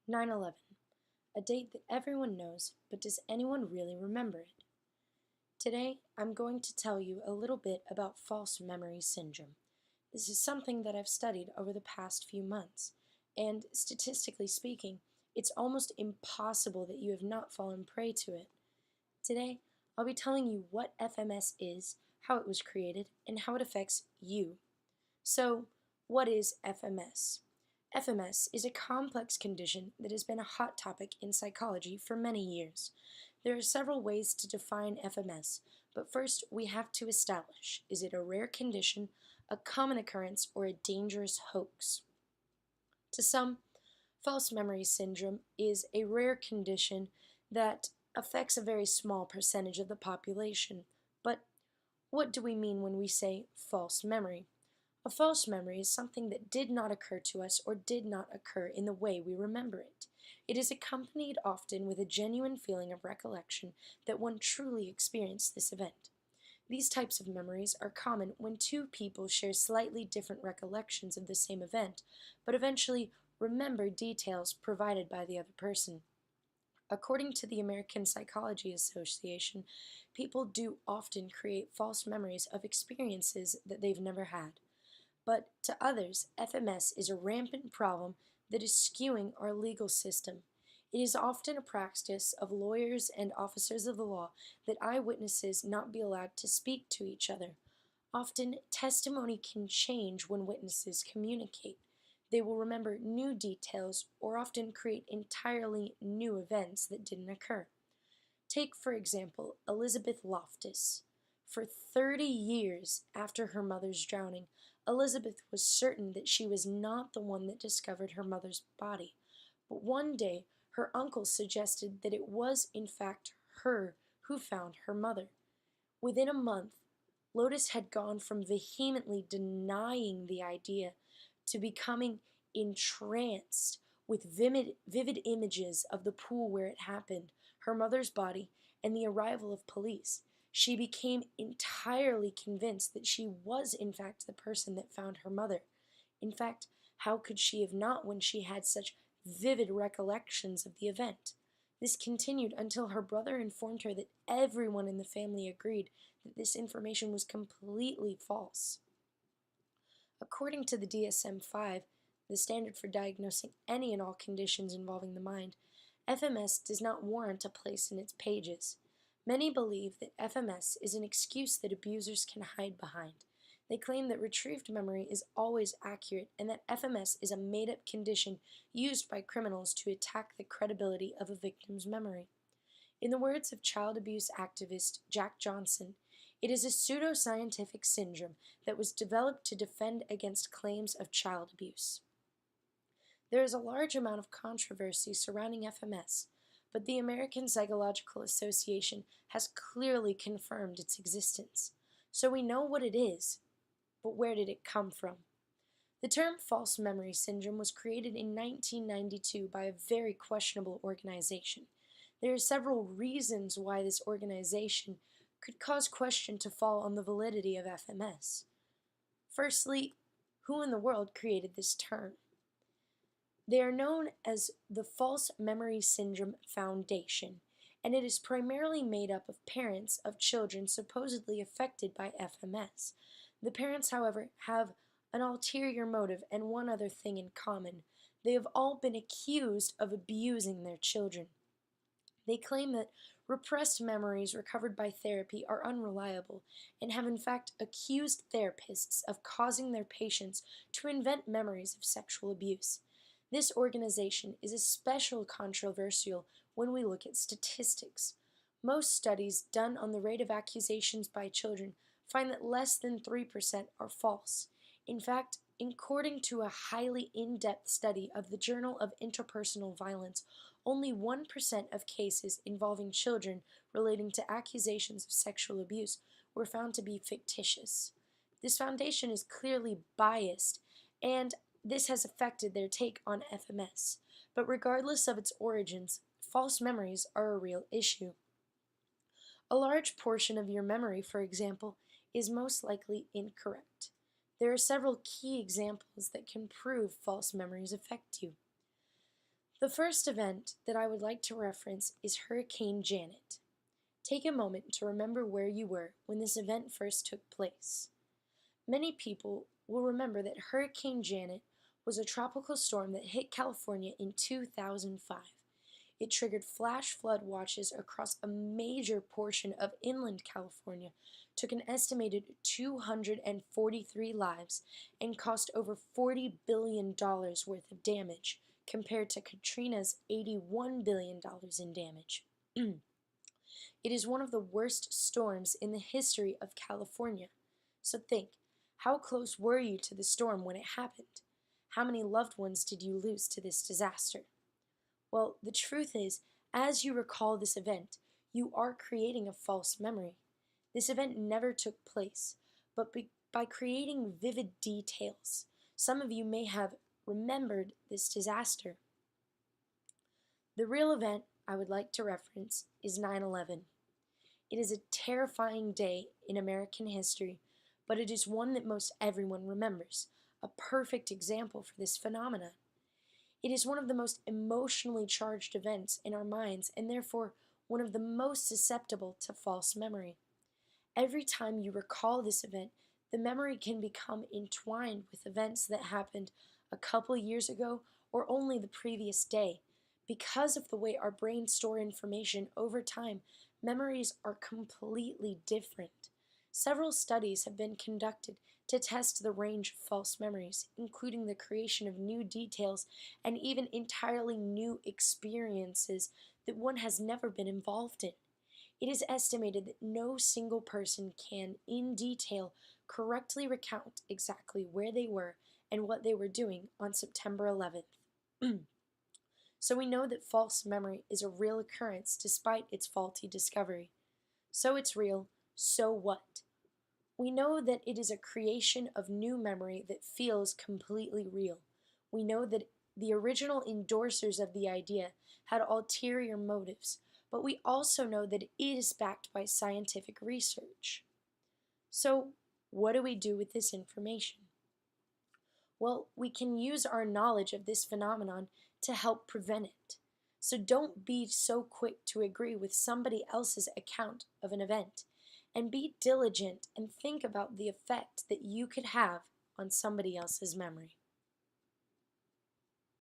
9/11, a date that everyone knows, but does anyone really remember it? Today, I'm going to tell you a little bit about false memory syndrome. This is something that I've studied over the past few months, and statistically speaking, it's almost impossible that you have not fallen prey to it. Today, I'll be telling you what FMS is, how it was created, and how it affects you. So, what is FMS? FMS is a complex condition that has been a hot topic in psychology for many years. There are several ways to define FMS, but first we have to establish, is it a rare condition, a common occurrence, or a dangerous hoax? To some, false memory syndrome is a rare condition that affects a very small percentage of the population. But what do we mean when we say false memory? A false memory is something that did not occur to us or did not occur in the way we remember it. It is accompanied often with a genuine feeling of recollection that one truly experienced this event. These types of memories are common when two people share slightly different recollections of the same event, but eventually remember details provided by the other person. According to the American Psychology Association, people do often create false memories of experiences that they've never had. But to others, FMS is a rampant problem that is skewing our legal system. It is often a practice of lawyers and officers of the law that eyewitnesses not be allowed to speak to each other. Often, testimony can change when witnesses communicate. They will remember new details or often create entirely new events that didn't occur. Take, for example, Elizabeth Loftus. For 30 years after her mother's drowning, Elizabeth was certain that she was not the one that discovered her mother's body. But one day, her uncle suggested that it was, in fact, her who found her mother. Within a month, Lotus had gone from vehemently denying the idea to becoming entranced with vivid images of the pool where it happened, her mother's body, and the arrival of police. She became entirely convinced that she was, in fact, the person that found her mother. In fact, how could she have not when she had such vivid recollections of the event? This continued until her brother informed her that everyone in the family agreed that this information was completely false. According to the DSM-5, the standard for diagnosing any and all conditions involving the mind, FMS does not warrant a place in its pages. Many believe that FMS is an excuse that abusers can hide behind. They claim that retrieved memory is always accurate and that FMS is a made-up condition used by criminals to attack the credibility of a victim's memory. In the words of child abuse activist Jack Johnson, it is a pseudoscientific syndrome that was developed to defend against claims of child abuse. There is a large amount of controversy surrounding FMS, but the American Psychological Association has clearly confirmed its existence. So we know what it is, but where did it come from? The term false memory syndrome was created in 1992 by a very questionable organization. There are several reasons why this organization could cause question to fall on the validity of FMS. Firstly, who in the world created this term? They are known as the False Memory Syndrome Foundation, and it is primarily made up of parents of children supposedly affected by FMS. The parents, however, have an ulterior motive and one other thing in common. They have all been accused of abusing their children. They claim that repressed memories recovered by therapy are unreliable and have in fact accused therapists of causing their patients to invent memories of sexual abuse. This organization is especially controversial when we look at statistics. Most studies done on the rate of accusations by children find that less than 3% are false. In fact, according to a highly in-depth study of the Journal of Interpersonal Violence, only 1% of cases involving children relating to accusations of sexual abuse were found to be fictitious. This foundation is clearly biased, and this has affected their take on FMS. But regardless of its origins, false memories are a real issue. A large portion of your memory, for example, is most likely incorrect. There are several key examples that can prove false memories affect you. The first event that I would like to reference is Hurricane Janet. Take a moment to remember where you were when this event first took place. Many people will remember that Hurricane Janet was a tropical storm that hit California in 2005. It triggered flash flood watches across a major portion of inland California, took an estimated 243 lives, and cost over $40 billion worth of damage, compared to Katrina's $81 billion in damage. It is one of the worst storms in the history of California. So think, how close were you to the storm when it happened? How many loved ones did you lose to this disaster? Well, the truth is, as you recall this event, you are creating a false memory. This event never took place, but by creating vivid details, some of you may have remembered this disaster. The real event I would like to reference is 9/11. It is a terrifying day in American history, but it is one that most everyone remembers, a perfect example for this phenomenon. It is one of the most emotionally charged events in our minds and therefore one of the most susceptible to false memory. Every time you recall this event, the memory can become entwined with events that happened a couple years ago or only the previous day. Because of the way our brains store information over time, memories are completely different. Several studies have been conducted to test the range of false memories, including the creation of new details and even entirely new experiences that one has never been involved in. It is estimated that no single person can, in detail, correctly recount exactly where they were and what they were doing on September 11th. So we know that false memory is a real occurrence despite its faulty discovery. So it's real, so what? We know that it is a creation of new memory that feels completely real. We know that the original endorsers of the idea had ulterior motives, but we also know that it is backed by scientific research. So, what do we do with this information? Well, we can use our knowledge of this phenomenon to help prevent it. So don't be so quick to agree with somebody else's account of an event, and be diligent and think about the effect that you could have on somebody else's memory.